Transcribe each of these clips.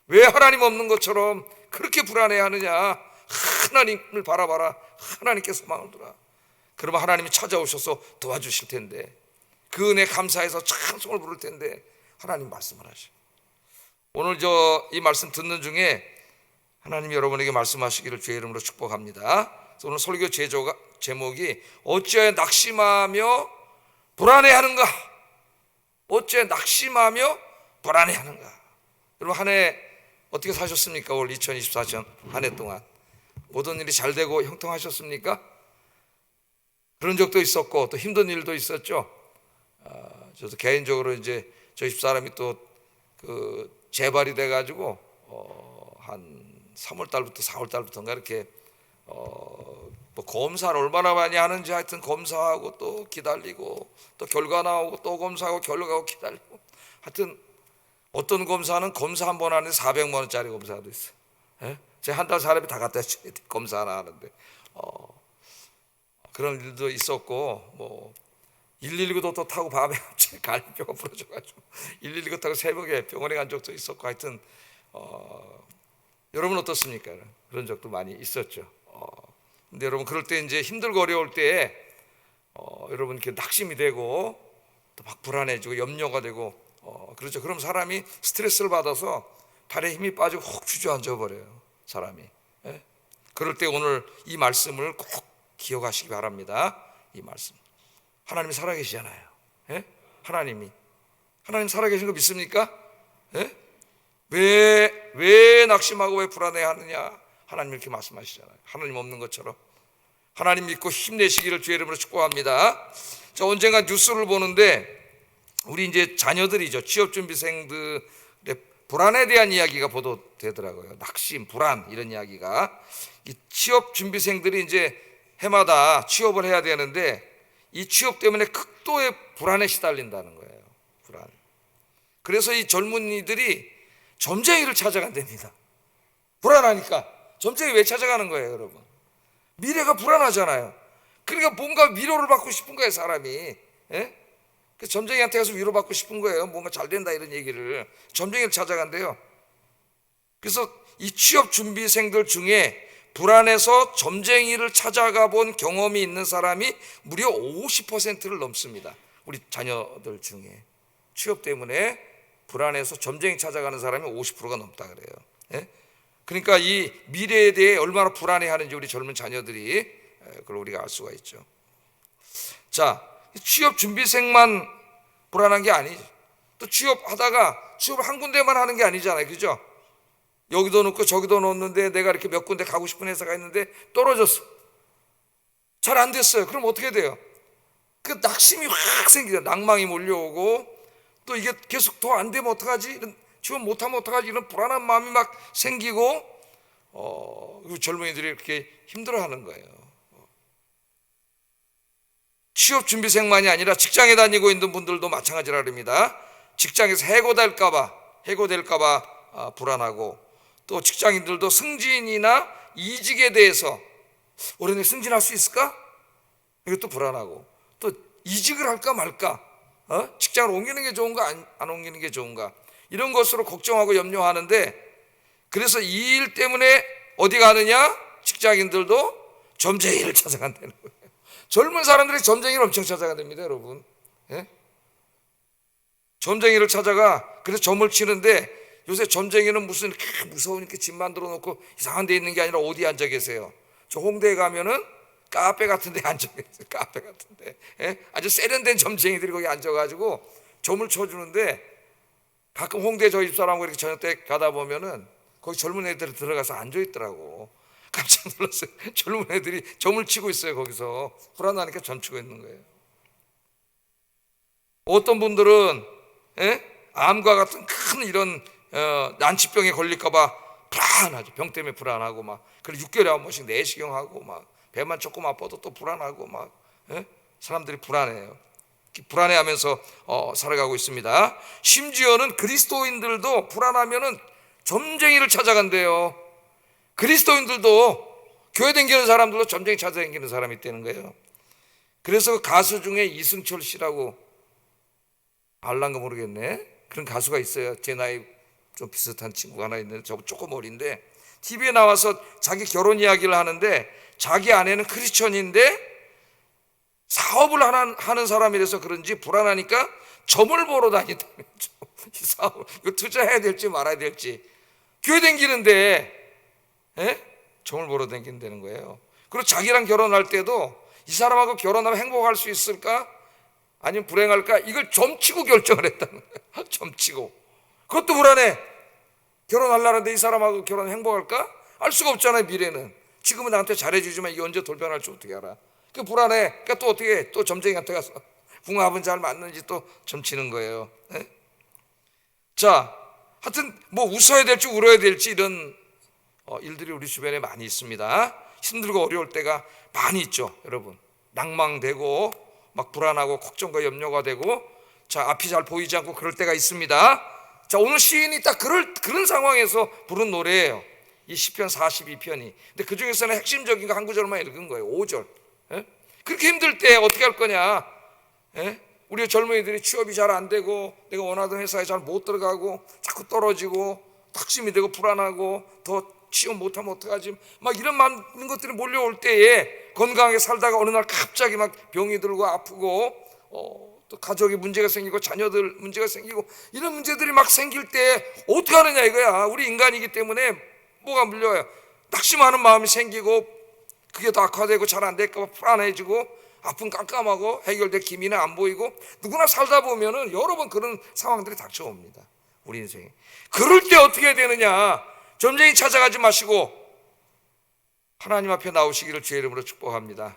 왜 하나님 없는 것처럼 그렇게 불안해하느냐? 하나님을 바라봐라. 하나님께 소망을 두라. 그러면 하나님이 찾아오셔서 도와주실 텐데, 그 은혜 감사해서 찬송을 부를 텐데 하나님 말씀을 하셔. 오늘 이 말씀 듣는 중에 하나님이 여러분에게 말씀하시기를 주의 이름으로 축복합니다. 오늘 설교 제목이 어찌하여 낙심하며 불안해하는가? 어찌하여 낙심하며 불안해하는가? 여러분, 한 해 어떻게 사셨습니까? 올 2024년 한 해 동안 모든 일이 잘 되고 형통하셨습니까? 그런 적도 있었고 또 힘든 일도 있었죠. 저도 개인적으로 이제 저희 집사람이 또 재발이 돼가지고 한 3월 달부터 4월 달부터인가 이렇게 뭐 검사를 얼마나 많이 하는지 하여튼 검사하고 또 기다리고 또 결과 나오고 또 검사하고 결과하고 기다리고, 하여튼 어떤 검사는 검사 한 번 하는데 400만 원짜리 검사도 있어. 예? 제가 한 달 사람이 다 갖다 줘야 돼, 검사 하나 하는데. 그런 일도 있었고, 뭐 119도 또 타고 밤에 갑자기 갈비뼈가 부러져가지고 119 타고 새벽에 병원에 간 적도 있었고, 하여튼 여러분 어떻습니까? 그런 적도 많이 있었죠. 근데 여러분, 그럴 때 이제 힘들고 어려울 때 여러분 이렇게 낙심이 되고 또 막 불안해지고 염려가 되고 그렇죠. 그럼 사람이 스트레스를 받아서 발에 힘이 빠지고 훅 주저앉아 버려요, 사람이. 예? 그럴 때 오늘 이 말씀을 꼭 기억하시기 바랍니다. 이 말씀, 하나님이 살아계시잖아요. 예? 하나님 살아계신 거 믿습니까? 예? 왜 낙심하고 왜 불안해하느냐? 하나님 이렇게 말씀하시잖아요. 하나님 없는 것처럼. 하나님 믿고 힘내시기를 주의 이름으로 축복합니다. 자, 언젠가 뉴스를 보는데 우리 이제 자녀들이죠, 취업준비생들의 불안에 대한 이야기가 보도되더라고요. 낙심, 불안, 이런 이야기가. 이 취업준비생들이 이제 해마다 취업을 해야 되는데 이 취업 때문에 극도의 불안에 시달린다는 거예요. 불안. 그래서 이 젊은이들이 점쟁이를 찾아간답니다. 불안하니까. 점쟁이 왜 찾아가는 거예요, 여러분? 미래가 불안하잖아요. 그러니까 뭔가 위로를 받고 싶은 거예요, 사람이. 예? 그 점쟁이한테 가서 위로받고 싶은 거예요. 뭔가 잘 된다 이런 얘기를. 점쟁이를 찾아간대요. 그래서 이 취업 준비생들 중에 불안해서 점쟁이를 찾아가 본 경험이 있는 사람이 무려 50%를 넘습니다. 우리 자녀들 중에 취업 때문에 불안해서 점쟁이 찾아가는 사람이 50%가 넘다 그래요. 예? 그러니까 이 미래에 대해 얼마나 불안해하는지 우리 젊은 자녀들이, 그걸 우리가 알 수가 있죠. 자, 취업 준비생만 불안한 게 아니죠. 또 취업하다가 취업을 한 군데만 하는 게 아니잖아요, 그죠? 여기도 넣고 저기도 넣었는데 내가 이렇게 몇 군데 가고 싶은 회사가 있는데 떨어졌어. 잘 안 됐어요. 그럼 어떻게 돼요? 그 낙심이 확 생기죠. 낭망이 몰려오고, 또 이게 계속 더 안 되면 어떡하지? 이런, 지원 못하면 어떡하지? 이런 불안한 마음이 막 생기고, 젊은이들이 이렇게 힘들어하는 거예요. 취업 준비생만이 아니라 직장에 다니고 있는 분들도 마찬가지랍니다. 직장에서 해고될까봐 불안하고, 또 직장인들도 승진이나 이직에 대해서 올해 승진할 수 있을까? 이것도 불안하고, 또 이직을 할까 말까, 직장을 옮기는 게 좋은가 안 옮기는 게 좋은가, 이런 것으로 걱정하고 염려하는데, 그래서 이 일 때문에 어디 가느냐? 직장인들도 점쟁이를 찾아간다는 거예요. 젊은 사람들이 점쟁이를 엄청 찾아간답니다, 여러분. 예? 점쟁이를 찾아가. 그래서 점을 치는데, 요새 점쟁이는 무슨 무서운 이렇게 집 만들어 놓고 이상한 데 있는 게 아니라 어디 앉아 계세요? 저 홍대에 가면은 카페 같은 데 앉아 계세요. 카페 같은 데. 예? 아주 세련된 점쟁이들이 거기 앉아가지고 점을 쳐주는데, 가끔 홍대 저희 집사람하고 이렇게 저녁 때 가다 보면은 거기 젊은 애들이 들어가서 앉아 있더라고. 깜짝 놀랐어요. 젊은 애들이 점을 치고 있어요. 거기서 불안하니까 점 치고 있는 거예요. 어떤 분들은 암과 같은 큰 이런 난치병에 걸릴까봐 불안하죠. 병 때문에 불안하고 막. 그리고 6개월에 한 번씩 내시경하고 막, 배만 조금 아파도 또 불안하고 막. 사람들이 불안해요. 불안해하면서 살아가고 있습니다. 심지어는 그리스도인들도 불안하면은 점쟁이를 찾아간대요. 그리스도인들도, 교회 다니는 사람들도 점쟁이 찾아다니는 사람이 있다는 거예요. 그래서 그 가수 중에 이승철 씨라고, 알란가 모르겠네, 그런 가수가 있어요. 제 나이 좀 비슷한 친구가 하나 있는데 저 조금 어린데 TV에 나와서 자기 결혼 이야기를 하는데 자기 아내는 크리스천인데 사업을 하는 사람이라서 그런지 불안하니까 점을 보러 다니다면서 이 사업 이거 투자해야 될지 말아야 될지 교회 다니는데 점을 보러 다닌다는 거예요. 그리고 자기랑 결혼할 때도 이 사람하고 결혼하면 행복할 수 있을까 아니면 불행할까 이걸 점치고 결정을 했다는 거예요. 점치고. 그것도 불안해. 결혼하려는데 이 사람하고 결혼하면 행복할까? 알 수가 없잖아요. 미래는. 지금은 나한테 잘해주지만 이게 언제 돌변할지 어떻게 알아? 그 불안해. 그러니까 또 어떻게 해? 또 점쟁이한테 가서 궁합은 잘 맞는지 또 점치는 거예요. 네? 자, 하여튼 뭐 웃어야 될지 울어야 될지 이런 일들이 우리 주변에 많이 있습니다. 힘들고 어려울 때가 많이 있죠, 여러분. 낭망되고 막 불안하고 걱정과 염려가 되고 자 앞이 잘 보이지 않고 그럴 때가 있습니다. 자 오늘 시인이 딱 그런 상황에서 부른 노래예요. 이 시편 42편이. 근데 그 중에서는 핵심적인 거 한 구절만 읽은 거예요. 5절. 그렇게 힘들 때 어떻게 할 거냐? 우리 젊은이들이 취업이 잘 안 되고 내가 원하던 회사에 잘 못 들어가고 자꾸 떨어지고 탁심이 되고 불안하고 더 취업 못하면 어떡하지? 막 이런 많은 것들이 몰려올 때에 건강하게 살다가 어느 날 갑자기 막 병이 들고 아프고 또 가족이 문제가 생기고 자녀들 문제가 생기고 이런 문제들이 막 생길 때 어떻게 하느냐 이거야. 우리 인간이기 때문에 뭐가 물려요? 낙심하는 마음이 생기고 그게 더 악화되고 잘 안 될까 봐 불안해지고 아픈 깜깜하고 해결될 기미는 안 보이고 누구나 살다 보면은 여러 번 그런 상황들이 닥쳐옵니다. 우리 인생에. 그럴 때 어떻게 해야 되느냐? 점쟁이 찾아가지 마시고 하나님 앞에 나오시기를 주의 이름으로 축복합니다.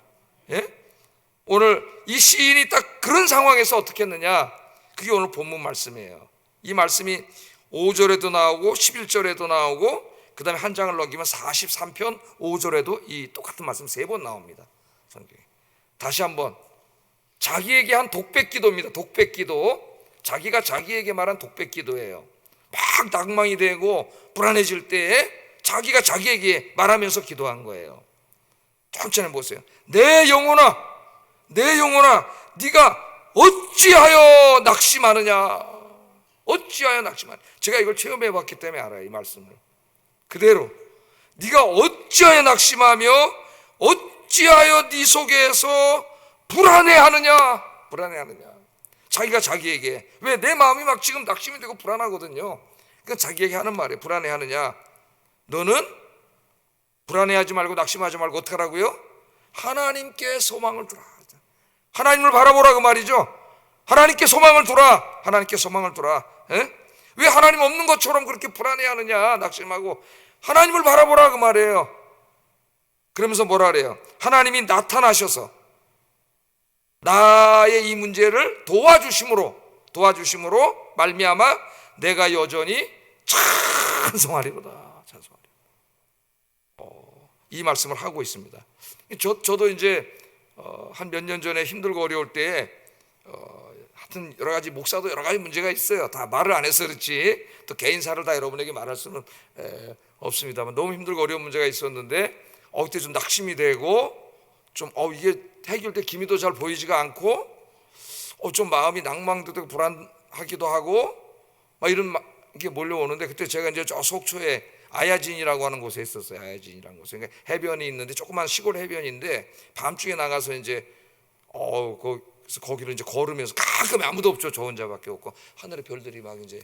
오늘 이 시인이 딱 그런 상황에서 어떻게 했느냐? 그게 오늘 본문 말씀이에요. 이 말씀이 5절에도 나오고 11절에도 나오고 그 다음에 한 장을 넘기면 43편 5절에도 이 똑같은 말씀 3번 나옵니다. 성경에. 다시 한번 자기에게 한 독백기도입니다. 독백기도. 자기가 자기에게 말한 독백기도예요. 막 낭망이 되고 불안해질 때에 자기가 자기에게 말하면서 기도한 거예요. 천천히 보세요. 내 영혼아 네가 어찌하여 낙심하느냐. 어찌하여 낙심하느냐. 제가 이걸 체험해 봤기 때문에 알아요. 이 말씀을 그대로. 네가 어찌하여 낙심하며 어찌하여 네 속에서 불안해하느냐. 자기가 자기에게. 왜? 내 마음이 막 지금 낙심이 되고 불안하거든요. 그러니까 자기에게 하는 말이에요. 불안해하느냐. 너는 불안해하지 말고 낙심하지 말고 어떻게 하라고요? 하나님께 소망을 두라. 하나님을 바라보라 그 말이죠. 하나님께 소망을 두라. 하나님께 소망을 두라. 왜 하나님 없는 것처럼 그렇게 불안해하느냐. 낙심하고 하나님을 바라보라 그 말이에요. 그러면서 뭐라 그래요? 하나님이 나타나셔서 나의 이 문제를 도와주심으로 말미암아 내가 여전히 찬송하리로다. 이 말씀을 하고 있습니다. 저도 이제 한 몇 년 전에 힘들고 어려울 때에 하여튼 여러 가지 목사도 여러 가지 문제가 있어요. 다 말을 안 해서 그렇지 또 개인사를 다 여러분에게 말할 수는 없습니다만 너무 힘들고 어려운 문제가 있었는데 그때 좀 낙심이 되고 좀 이게 해결될 기미도 잘 보이지가 않고 좀 마음이 낭망도 되고 불안하기도 하고 막 이런 게 몰려오는데 그때 제가 이제 저 속초에 아야진이라고 하는 곳에 있었어요. 아야진이라는 곳에. 그러니까 해변이 있는데 조그만 시골 해변인데 밤중에 나가서 이제 거기를 이제 걸으면서 가끔 아무도 없죠. 저 혼자밖에 없고 하늘에 별들이 막 이제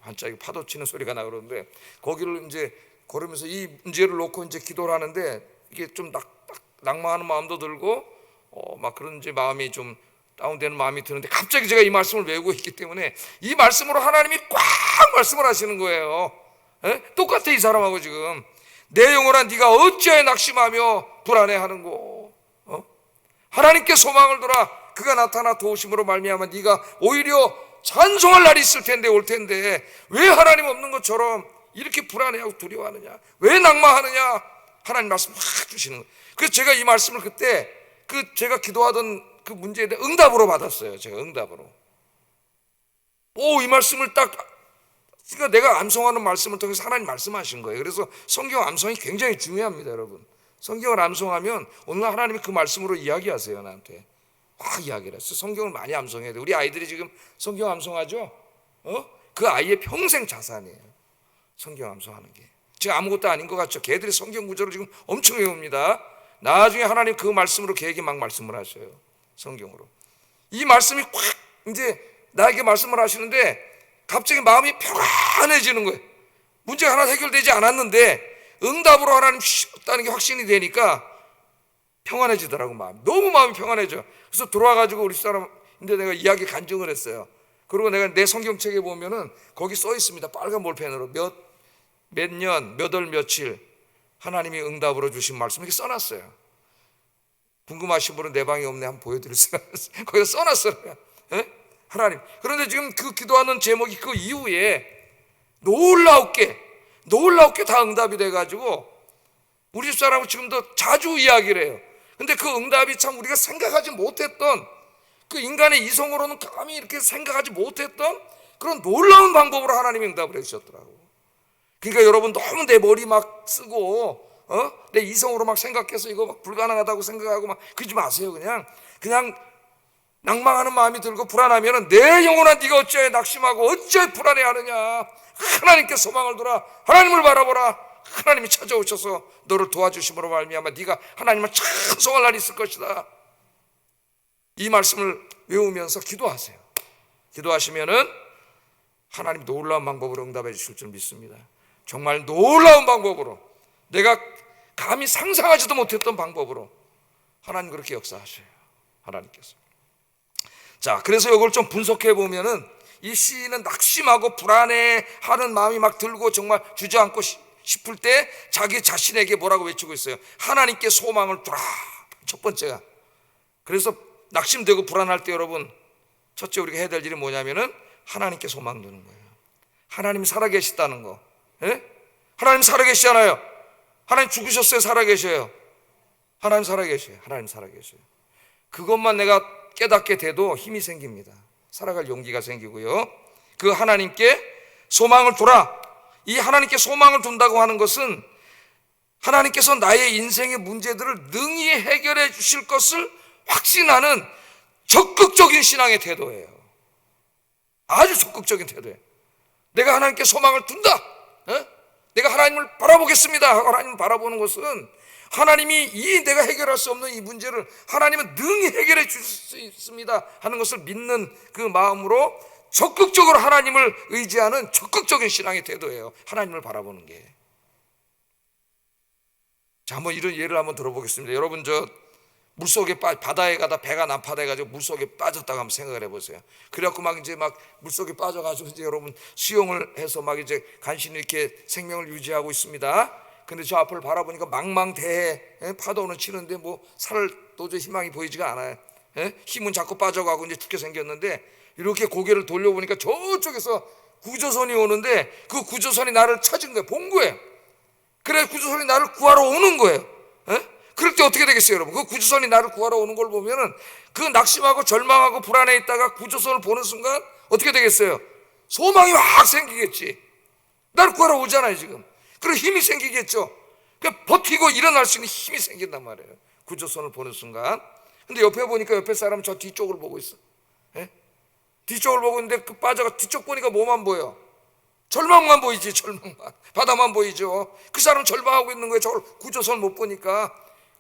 반짝이 파도 치는 소리가 나 그러는데 거기를 이제 걸으면서 이 문제를 놓고 이제 기도를 하는데 이게 좀 낭망하는 마음도 들고 막 그런 이제 마음이 좀 다운되는 마음이 드는데 갑자기 제가 이 말씀을 외우고 있기 때문에 이 말씀으로 하나님이 꽉 말씀을 하시는 거예요. 똑같아 이 사람하고 지금. 내 영혼아 네가 어찌하여 낙심하며 불안해하는고. 하나님께 소망을 두라. 그가 나타나 도우심으로 말미암아 네가 오히려 찬송할 날이 있을 텐데 올 텐데 왜 하나님 없는 것처럼 이렇게 불안해하고 두려워하느냐. 왜 낭망하느냐. 하나님 말씀 확 주시는 거예요. 그래서 제가 이 말씀을 그때 제가 기도하던 그 문제에 대해 응답으로 받았어요. 제가 응답으로. 이 말씀을 딱 그러니까 내가 암송하는 말씀을 통해서 하나님 말씀하신 거예요. 그래서 성경 암송이 굉장히 중요합니다, 여러분. 성경을 암송하면 오늘 하나님이 그 말씀으로 이야기하세요, 나한테. 확 이야기를 했어요. 성경을 많이 암송해야 돼요. 우리 아이들이 지금 성경 암송하죠? 그 아이의 평생 자산이에요. 성경 암송하는 게 지금 아무것도 아닌 것 같죠? 걔들이 성경 구절을 지금 엄청 외웁니다. 나중에 하나님 그 말씀으로 걔에게 막 말씀을 하셔요. 성경으로. 이 말씀이 확 이제 나에게 말씀을 하시는데 갑자기 마음이 평안해지는 거예요. 문제가 하나 해결되지 않았는데 응답으로 하나님 주셨다는 게 확신이 되니까 평안해지더라고. 너무 마음이 평안해져. 그래서 들어와가지고 우리 사람인데 내가 이야기 간증을 했어요. 그리고 내가 내 성경책에 보면은 거기 써 있습니다. 빨간 볼펜으로 몇 년, 몇 월, 며칠 하나님이 응답으로 주신 말씀 이렇게 써놨어요. 궁금하신 분은 내 방에 없네 한번 보여드릴 수가 있어요. 거기다 써놨어요. 하나님. 그런데 지금 그 기도하는 제목이 그 이후에 놀랍게 다 응답이 돼가지고 우리 집사람은 지금도 자주 이야기를 해요. 근데 그 응답이 참 우리가 생각하지 못했던 그 인간의 이성으로는 감히 이렇게 생각하지 못했던 그런 놀라운 방법으로 하나님이 응답을 해주셨더라고. 그러니까 여러분 너무 내 머리 막 쓰고 내 이성으로 막 생각해서 이거 막 불가능하다고 생각하고 막 그러지 마세요. 그냥 낭망하는 마음이 들고 불안하면 내 영혼아 네가 어찌하여 낙심하고 어찌하여 불안해하느냐. 하나님께 소망을 두라. 하나님을 바라보라. 하나님이 찾아오셔서 너를 도와주심으로 말미암아 네가 하나님을 찬송할 날이 있을 것이다. 이 말씀을 외우면서 기도하세요. 기도하시면은 하나님 놀라운 방법으로 응답해 주실 줄 믿습니다. 정말 놀라운 방법으로 내가 감히 상상하지도 못했던 방법으로 하나님 그렇게 역사하셔요. 하나님께서. 자, 그래서 이걸 좀 분석해 보면은 이 시인은 낙심하고 불안해하는 마음이 막 들고 정말 주저앉고 싶을 때 자기 자신에게 뭐라고 외치고 있어요? 하나님께 소망을 두라. 첫 번째가. 그래서 낙심되고 불안할 때 여러분 첫째 우리가 해야 될 일이 뭐냐면은 하나님께 소망 두는 거예요. 하나님이 살아계시다는 거. 하나님 살아계시잖아요. 하나님 죽으셨어요? 살아계셔요? 하나님 살아계셔요. 하나님 살아계셔요. 그것만 내가 깨닫게 돼도 힘이 생깁니다. 살아갈 용기가 생기고요. 그 하나님께 소망을 두라. 이 하나님께 소망을 둔다고 하는 것은 하나님께서 나의 인생의 문제들을 능히 해결해 주실 것을 확신하는 적극적인 신앙의 태도예요. 아주 적극적인 태도예요. 내가 하나님께 소망을 둔다. 내가 하나님을 바라보겠습니다. 하나님을 바라보는 것은 하나님이 내가 해결할 수 없는 이 문제를 하나님은 능히 해결해 주실 수 있습니다 하는 것을 믿는 그 마음으로 적극적으로 하나님을 의지하는 적극적인 신앙의 태도예요. 하나님을 바라보는 게. 자, 한번 이런 예를 한번 들어보겠습니다. 여러분 물속에 바다에 가다 배가 난파돼가지고 물속에 빠졌다고 한번 생각을 해보세요. 그래갖고 막 물속에 빠져가지고 이제 여러분 수영을 해서 막 이제 간신히 이렇게 생명을 유지하고 있습니다. 근데 저 앞을 바라보니까 망망대해 파도는 치는데 뭐 살 도저히 희망이 보이지가 않아요. 힘은 자꾸 빠져가고 이제 죽게 생겼는데 이렇게 고개를 돌려보니까 저쪽에서 구조선이 오는데 그 구조선이 나를 찾은 거예요. 본 거예요. 그래 구조선이 나를 구하러 오는 거예요. 그럴 때 어떻게 되겠어요, 여러분? 그 구조선이 나를 구하러 오는 걸 보면은 그 낙심하고 절망하고 불안해 있다가 구조선을 보는 순간 어떻게 되겠어요? 소망이 확 생기겠지. 나를 구하러 오잖아요, 지금. 그리고 힘이 생기겠죠. 그러니까 버티고 일어날 수 있는 힘이 생긴단 말이에요. 구조선을 보는 순간. 근데 옆에 보니까 옆에 사람은 저 뒤쪽을 보고 있어. 뒤쪽을 보고 있는데 그 빠져가 뒤쪽 보니까 뭐만 보여? 절망만 보이지, 절망만. 바다만 보이죠. 그 사람은 절망하고 있는 거예요. 저걸 구조선을 못 보니까.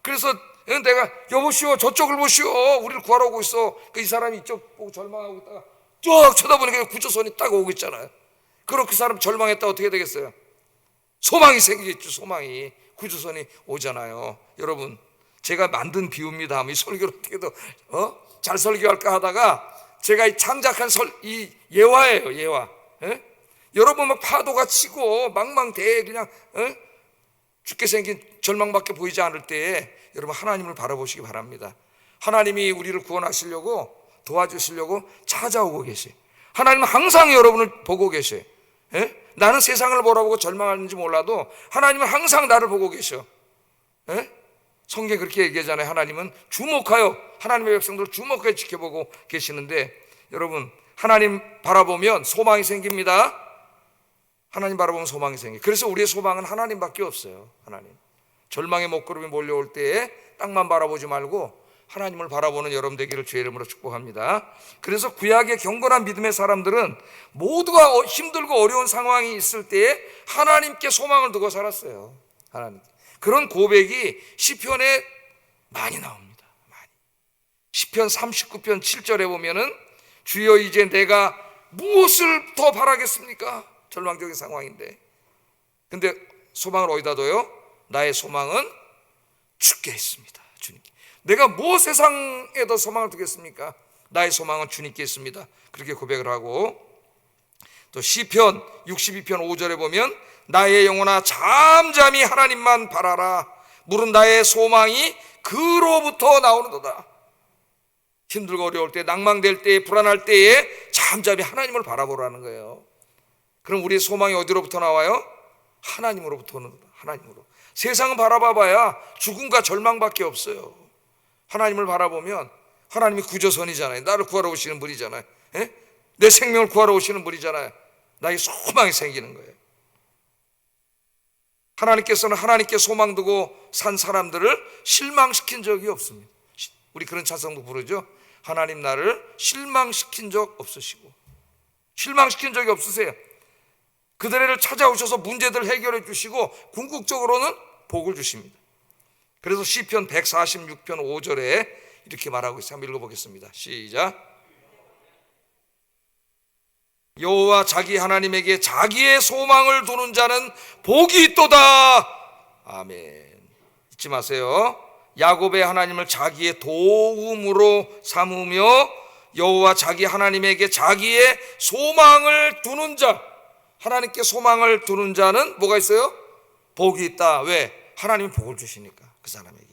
그래서 내가 여보시오, 저쪽을 보시오. 우리를 구하러 오고 있어. 이 사람이 이쪽 보고 절망하고 있다가 쭉 쳐다보니까 구조선이 딱 오고 있잖아요. 그럼 그 사람 절망했다 어떻게 되겠어요? 소망이 생기겠죠. 소망이. 구조선이 오잖아요. 여러분 제가 만든 비유입니다. 이 설교를 어떻게도 잘 설교할까 하다가 제가 이 창작한 이 예화예요. 예화. 여러분 막 파도가 치고 망망대해 그냥 죽게 생긴 절망밖에 보이지 않을 때에 여러분 하나님을 바라보시기 바랍니다. 하나님이 우리를 구원하시려고 도와주시려고 찾아오고 계세요. 하나님은 항상 여러분을 보고 계세요. 나는 세상을 바라보고 절망하는지 몰라도 하나님은 항상 나를 보고 계셔. 성경에 그렇게 얘기하잖아요. 하나님은 주목하여 하나님의 백성들을 주목하여 지켜보고 계시는데 여러분 하나님 바라보면 소망이 생깁니다. 하나님 바라보면 소망이 생겨요. 그래서 우리의 소망은 하나님밖에 없어요. 하나님. 절망의 먹구름이 몰려올 때에 땅만 바라보지 말고 하나님을 바라보는 여러분 되기를 주의 이름으로 축복합니다. 그래서 구약의 경건한 믿음의 사람들은 모두가 힘들고 어려운 상황이 있을 때에 하나님께 소망을 두고 살았어요. 하나님. 그런 고백이 시편에 많이 나옵니다. 많이. 시편 39편 7절에 보면은 주여 이제 내가 무엇을 더 바라겠습니까? 절망적인 상황인데. 근데 소망을 어디다 둬요? 나의 소망은 주께 있습니다. 주님께. 내가 무엇 세상에 더 소망을 두겠습니까? 나의 소망은 주님께 있습니다. 그렇게 고백을 하고, 또 시편 62편 5절에 보면 나의 영혼아 잠잠히 하나님만 바라라. 물은 나의 소망이 그로부터 나오는도다. 힘들고 어려울 때, 낭망될 때, 불안할 때에 잠잠히 하나님을 바라보라는 거예요. 그럼 우리의 소망이 어디로부터 나와요? 하나님으로부터 오는 거다. 하나님으로. 세상은 바라봐봐야 죽음과 절망밖에 없어요. 하나님을 바라보면 하나님이 구조선이잖아요. 나를 구하러 오시는 분이잖아요. 에? 내 생명을 구하러 오시는 분이잖아요. 나에게 소망이 생기는 거예요. 하나님께서는 하나님께 소망 두고 산 사람들을 실망시킨 적이 없습니다. 우리 그런 찬송도 부르죠. 하나님 나를 실망시킨 적 없으시고. 실망시킨 적이 없으세요. 그들을 찾아오셔서 문제들 해결해 주시고 궁극적으로는 복을 주십니다. 그래서 시편 146편 5절에 이렇게 말하고 있어요. 한번 읽어보겠습니다. 시작. 여호와 자기 하나님에게 자기의 소망을 두는 자는 복이 있도다. 아멘. 잊지 마세요. 야곱의 하나님을 자기의 도움으로 삼으며 여호와 자기 하나님에게 자기의 소망을 두는 자, 하나님께 소망을 두는 자는 뭐가 있어요? 복이 있다. 왜? 하나님이 복을 주시니까 그 사람에게.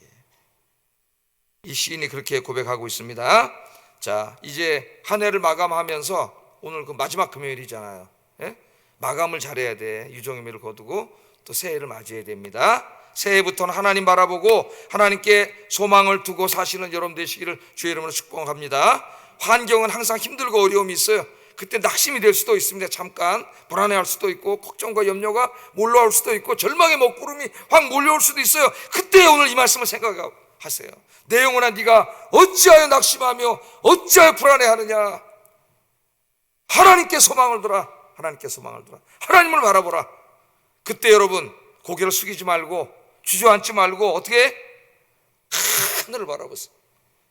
이 시인이 그렇게 고백하고 있습니다. 자, 이제 한 해를 마감하면서 오늘 그 마지막 금요일이잖아요. 예? 마감을 잘해야 돼. 유종의미를 거두고 또 새해를 맞이해야 됩니다. 새해부터는 하나님 바라보고 하나님께 소망을 두고 사시는 여러분 되시기를 주의 이름으로 축복합니다. 환경은 항상 힘들고 어려움이 있어요. 그때 낙심이 될 수도 있습니다. 잠깐 불안해할 수도 있고 걱정과 염려가 몰려올 수도 있고 절망의 먹구름이 확 몰려올 수도 있어요. 그때 오늘 이 말씀을 생각하세요. 내 영혼아 네가 어찌하여 낙심하며 어찌하여 불안해하느냐. 하나님께 소망을 두라. 하나님께 소망을 두라. 하나님을 바라보라. 그때 여러분 고개를 숙이지 말고 주저앉지 말고 어떻게 하늘을 바라보세요.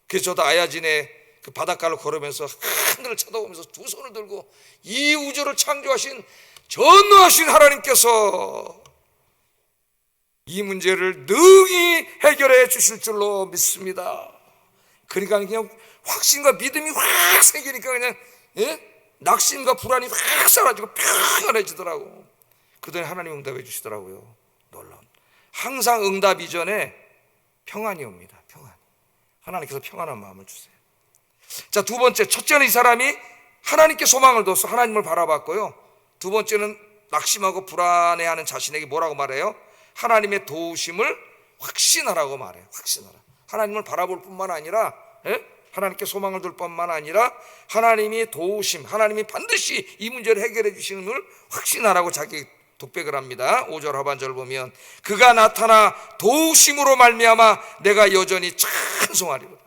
그래서 저도 아야진에 그 바닷가를 걸으면서 하늘을 쳐다보면서 두 손을 들고 이 우주를 창조하신 전능하신 하나님께서 이 문제를 능히 해결해 주실 줄로 믿습니다. 그러니까 그냥 확신과 믿음이 확 생기니까 그냥 낙심과 불안이 확 사라지고 평안해지더라고. 그동안 하나님 응답해 주시더라고요. 놀라운. 항상 응답 이전에 평안이 옵니다. 평안. 하나님께서 평안한 마음을 주세요. 자, 두 번째, 첫째는 이 사람이 하나님께 소망을 둬서 하나님을 바라봤고요. 두 번째는 낙심하고 불안해하는 자신에게 뭐라고 말해요? 하나님의 도우심을 확신하라고 말해요. 확신하라. 하나님을 바라볼 뿐만 아니라 하나님께 소망을 둘 뿐만 아니라 하나님이 도우심, 하나님이 반드시 이 문제를 해결해 주시는 걸 확신하라고 자기 독백을 합니다. 5절 하반절 보면 그가 나타나 도우심으로 말미암아 내가 여전히 찬송하리로다.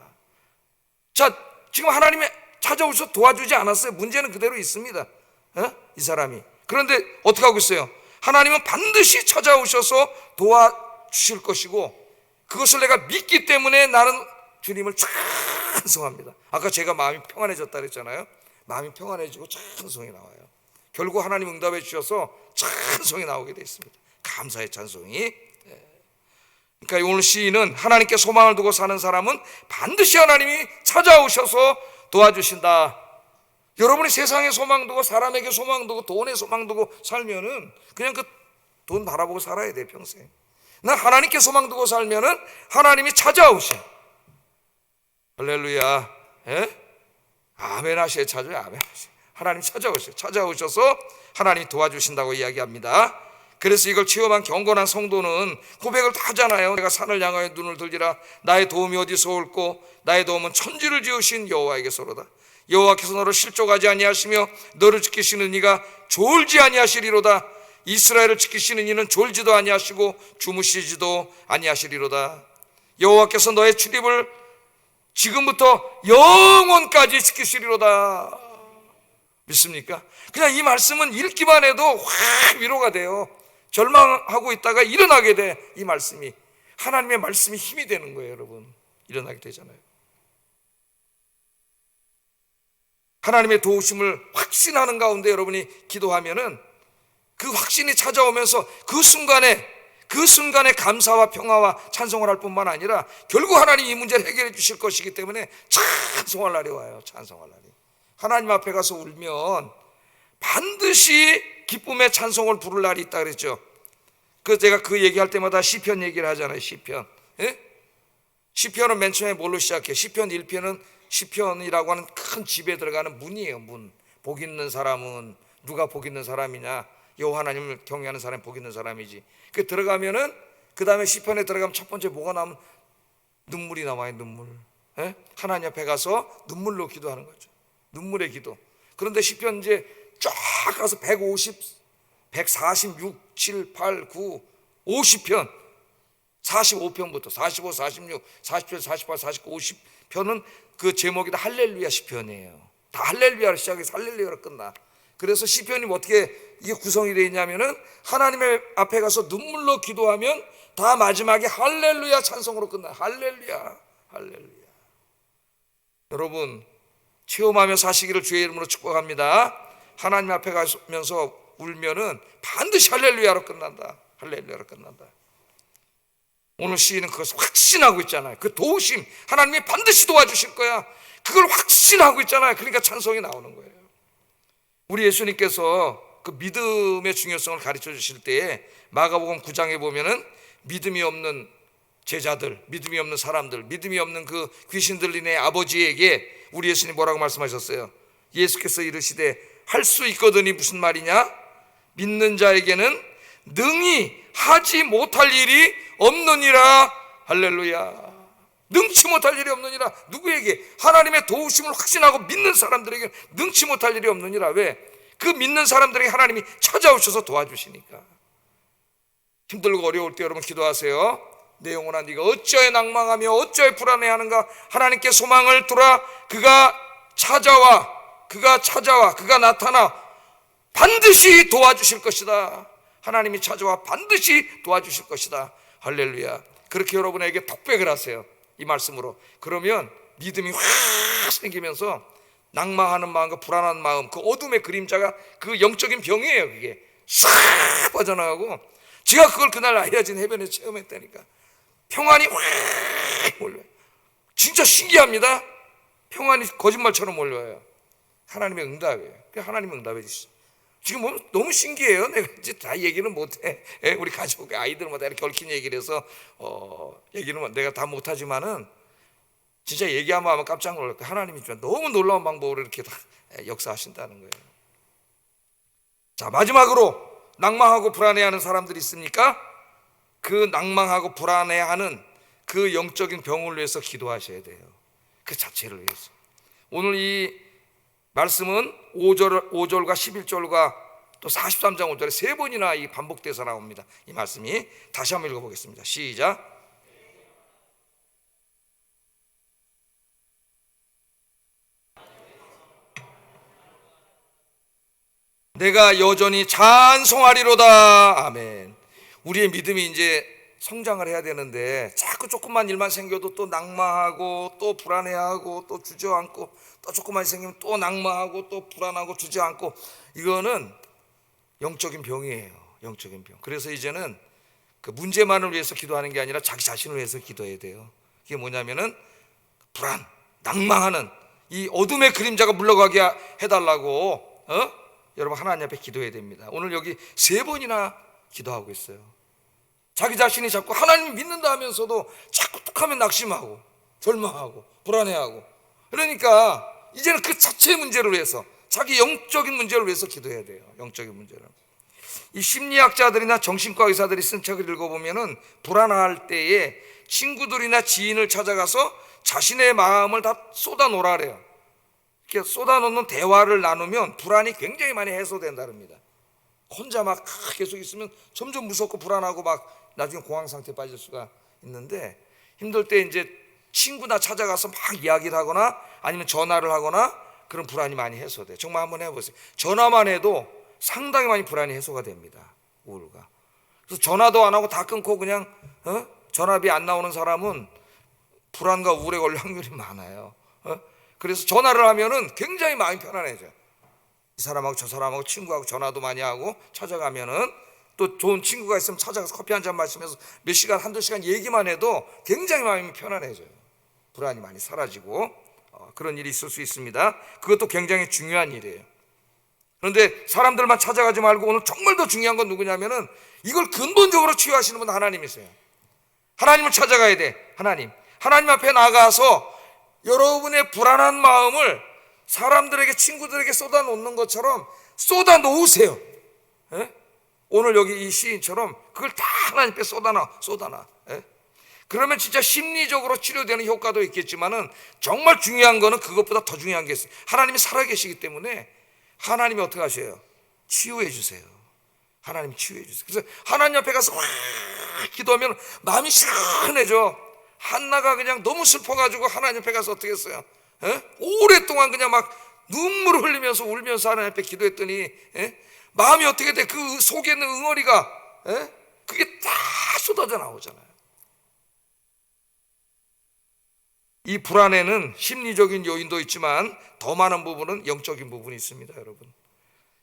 자, 지금 하나님이 찾아오셔서 도와주지 않았어요. 문제는 그대로 있습니다. 이 사람이. 그런데 어떻게 하고 있어요? 하나님은 반드시 찾아오셔서 도와주실 것이고 그것을 내가 믿기 때문에 나는 주님을 찬송합니다. 아까 제가 마음이 평안해졌다 그랬잖아요. 마음이 평안해지고 찬송이 나와요. 결국 하나님 응답해 주셔서 찬송이 나오게 되어 있습니다. 감사의 찬송이. 그러니까 오늘 시인은 하나님께 소망을 두고 사는 사람은 반드시 하나님이 찾아오셔서 도와주신다. 여러분이 세상에 소망 두고 사람에게 소망 두고 돈에 소망 두고 살면은 그냥 그 돈 바라보고 살아야 돼 평생. 난 하나님께 소망 두고 살면은 하나님이 찾아오셔. 할렐루야. 아멘 하시에 찾아요. 아멘 하시. 하나님 찾아오셔. 찾아오셔서 하나님이 도와주신다고 이야기합니다. 그래서 이걸 체험한 경건한 성도는 고백을 다 하잖아요. 내가 산을 향하여 눈을 들리라. 나의 도움이 어디서 올꼬? 나의 도움은 천지를 지으신 여호와에게서로다. 여호와께서 너를 실족하지 아니하시며 너를 지키시는 이가 졸지 아니하시리로다. 이스라엘을 지키시는 이는 졸지도 아니하시고 주무시지도 아니하시리로다. 여호와께서 너의 출입을 지금부터 영원까지 지키시리로다. 믿습니까? 그냥 이 말씀은 읽기만 해도 확 위로가 돼요. 절망하고 있다가 일어나게 돼. 이 말씀이, 하나님의 말씀이 힘이 되는 거예요. 여러분, 일어나게 되잖아요. 하나님의 도우심을 확신하는 가운데 여러분이 기도하면은 그 확신이 찾아오면서 그 순간에 감사와 평화와 찬송을 할 뿐만 아니라 결국 하나님이 이 문제를 해결해 주실 것이기 때문에 찬송할 날이 와요. 찬송할 날이. 하나님 앞에 가서 울면 반드시 기쁨의 찬송을 부를 날이 있다 그랬죠. 제가 그 얘기할 때마다 시편 얘기를 하잖아요. 시편. 예? 시편은 맨 처음에 뭘로 시작해? 시편 1편은 시편이라고 하는 큰 집에 들어가는 문이에요. 문. 복 있는 사람은 누가 복 있는 사람이냐? 여호와 하나님을 경외하는 사람이 복 있는 사람이지. 그 들어가면은 그 다음에 시편에 들어가면 첫 번째 뭐가 나오면 눈물이 나와요. 눈물. 예? 하나님 앞에 가서 눈물로 기도하는 거죠. 눈물의 기도. 그런데 시편 이제 쫙 가서 150, 146, 7, 8, 9, 50편, 45편부터 45, 46, 47, 48, 49, 50편은 그 제목이 다 할렐루야 시편이에요. 다 할렐루야로 시작해서 할렐루야로 끝나. 그래서 시편이 어떻게 이게 구성이 되어 있냐면은 하나님의 앞에 가서 눈물로 기도하면 다 마지막에 할렐루야 찬송으로 끝나. 할렐루야, 할렐루야. 여러분, 체험하며 사시기를 주의 이름으로 축복합니다. 하나님 앞에 가면서 울면은 반드시 할렐루야로 끝난다. 할렐루야로 끝난다. 오늘 시인은 그것을 확신하고 있잖아요. 그 도우심, 하나님이 반드시 도와주실 거야. 그걸 확신하고 있잖아요. 그러니까 찬송이 나오는 거예요. 우리 예수님께서 그 믿음의 중요성을 가르쳐 주실 때에 마가복음 9장에 보면은 믿음이 없는 제자들, 믿음이 없는 사람들, 믿음이 없는 그 귀신 들린 아버지에게 우리 예수님 뭐라고 말씀하셨어요? 예수께서 이르시되 할 수 있거든이 무슨 말이냐? 믿는 자에게는 능히 하지 못할 일이 없느니라. 할렐루야. 능치 못할 일이 없느니라. 누구에게? 하나님의 도우심을 확신하고 믿는 사람들에게 능치 못할 일이 없느니라. 왜? 그 믿는 사람들에게 하나님이 찾아오셔서 도와주시니까. 힘들고 어려울 때 여러분 기도하세요. 내 영혼아 네가 어찌하여 낭망하며 어찌하여 불안해하는가? 하나님께 소망을 두라. 그가 찾아와 그가 나타나 반드시 도와주실 것이다. 하나님이 찾아와 반드시 도와주실 것이다. 할렐루야. 그렇게 여러분에게 톡백을 하세요. 이 말씀으로. 그러면 믿음이 확 생기면서 낭망하는 마음과 불안한 마음, 그 어둠의 그림자가 그 영적인 병이에요. 그게 싹 빠져나가고, 제가 그걸 그날 아이아진 해변에서 체험했다니까. 평안이 확 몰려요. 진짜 신기합니다. 평안이 거짓말처럼 몰려요. 하나님의 응답이에요. 하나님의 응답해 주시죠. 지금 너무 신기해요. 내가 이제 다 얘기는 못해. 우리 가족 아이들마다 이렇게 얽힌 얘기를 해서 얘기는 내가 다 못하지만은 진짜 얘기하면 아마 깜짝 놀랄 거예요. 하나님이 너무 놀라운 방법으로 이렇게 다 역사하신다는 거예요. 자, 마지막으로 낭망하고 불안해하는 사람들이 있습니까? 그 낭망하고 불안해하는 그 영적인 병을 위해서 기도하셔야 돼요. 그 자체를 위해서. 오늘 이 말씀은 5절과 11절과 또 43장 5절에 세 번이나 이 반복돼서 나옵니다. 이 말씀이 다시 한번 읽어보겠습니다. 시작. 내가 여전히 찬송하리로다. 아멘. 우리의 믿음이 이제 성장을 해야 되는데 자꾸 조금만 일만 생겨도 또 낭망하고 또 불안해하고 또 주저앉고 또 조금만 생기면 또 낭망하고 또 불안하고 주저앉고, 이거는 영적인 병이에요. 영적인 병. 그래서 이제는 그 문제만을 위해서 기도하는 게 아니라 자기 자신을 위해서 기도해야 돼요. 이게 뭐냐면은 불안, 낭망하는 이 어둠의 그림자가 물러가게 해달라고 여러분 하나님 앞에 기도해야 됩니다. 오늘 여기 세 번이나 기도하고 있어요. 자기 자신이 자꾸 하나님 믿는다 하면서도 자꾸 툭하면 낙심하고 절망하고 불안해하고, 그러니까 이제는 그 자체의 문제를 위해서, 자기 영적인 문제를 위해서 기도해야 돼요. 영적인 문제를. 이 심리학자들이나 정신과 의사들이 쓴 책을 읽어보면은 불안할 때에 친구들이나 지인을 찾아가서 자신의 마음을 다 쏟아놓으라래요. 이렇게 쏟아놓는 대화를 나누면 불안이 굉장히 많이 해소된다릅니다. 혼자 막 계속 있으면 점점 무섭고 불안하고 막 나중에 공황 상태에 빠질 수가 있는데, 힘들 때 이제 친구나 찾아가서 막 이야기를 하거나 아니면 전화를 하거나 그런 불안이 많이 해소돼. 정말 한번 해보세요. 전화만 해도 상당히 많이 불안이 해소가 됩니다. 우울과. 그래서 전화도 안 하고 다 끊고 그냥 전화비 안 나오는 사람은 불안과 우울에 걸릴 확률이 많아요. 그래서 전화를 하면은 굉장히 마음이 편안해져요. 이 사람하고 저 사람하고 친구하고 전화도 많이 하고 찾아가면은 또 좋은 친구가 있으면 찾아가서 커피 한 잔 마시면서 몇 시간 한두 시간 얘기만 해도 굉장히 마음이 편안해져요. 불안이 많이 사라지고 그런 일이 있을 수 있습니다. 그것도 굉장히 중요한 일이에요. 그런데 사람들만 찾아가지 말고 오늘 정말 더 중요한 건 누구냐면은 이걸 근본적으로 치유하시는 분 하나님이세요. 하나님을 찾아가야 돼. 하나님 앞에 나가서 여러분의 불안한 마음을 사람들에게 친구들에게 쏟아 놓는 것처럼 쏟아 놓으세요. 오늘 여기 이 시인처럼 그걸 다 하나님께 쏟아놔. 그러면 진짜 심리적으로 치료되는 효과도 있겠지만은 정말 중요한 거는 그것보다 더 중요한 게 있어요. 하나님이 살아계시기 때문에 하나님이 어떻게 하셔요? 치유해 주세요. 하나님이 치유해 주세요. 그래서 하나님 앞에 가서 와 기도하면 마음이 시원해져. 한나가 그냥 너무 슬퍼가지고 하나님 앞에 가서 어떻게 했어요? 오랫동안 그냥 막 눈물을 흘리면서 울면서 하나님 앞에 기도했더니 마음이 어떻게 돼? 그 속에 있는 응어리가 그게 다 쏟아져 나오잖아요. 이 불안에는 심리적인 요인도 있지만 더 많은 부분은 영적인 부분이 있습니다. 여러분,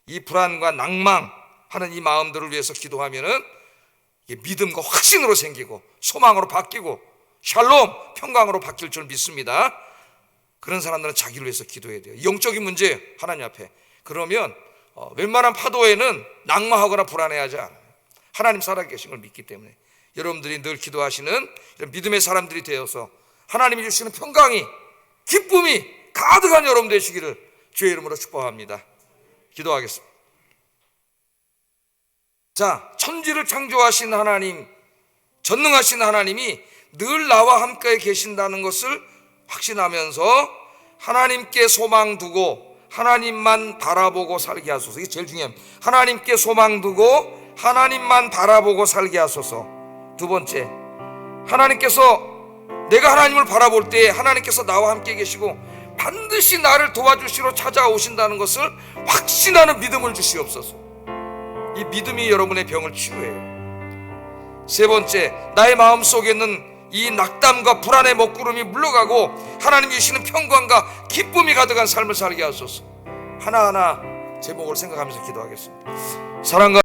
이 불안과 낭망하는 이 마음들을 위해서 기도하면은 믿음과 확신으로 생기고 소망으로 바뀌고 샬롬 평강으로 바뀔 줄 믿습니다. 그런 사람들은 자기를 위해서 기도해야 돼요. 영적인 문제 하나님 앞에. 그러면 웬만한 파도에는 낭망하거나 불안해하지 않아요. 하나님 살아계신 걸 믿기 때문에 여러분들이 늘 기도하시는 이런 믿음의 사람들이 되어서 하나님이 주시는 평강이 기쁨이 가득한 여러분 되시기를 주의 이름으로 축복합니다. 기도하겠습니다. 자, 천지를 창조하신 하나님, 전능하신 하나님이 늘 나와 함께 계신다는 것을 확신하면서 하나님께 소망 두고 하나님만 바라보고 살게 하소서. 이게 제일 중요합니다. 하나님께 소망 두고 하나님만 바라보고 살게 하소서. 두 번째, 하나님께서 내가 하나님을 바라볼 때 하나님께서 나와 함께 계시고 반드시 나를 도와주시러 찾아오신다는 것을 확신하는 믿음을 주시옵소서. 이 믿음이 여러분의 병을 치유해요. 세 번째, 나의 마음속에 있는 이 낙담과 불안의 먹구름이 물러가고 하나님이 주시는 평강과 기쁨이 가득한 삶을 살게 하소서. 하나하나 제목을 생각하면서 기도하겠습니다. 사랑과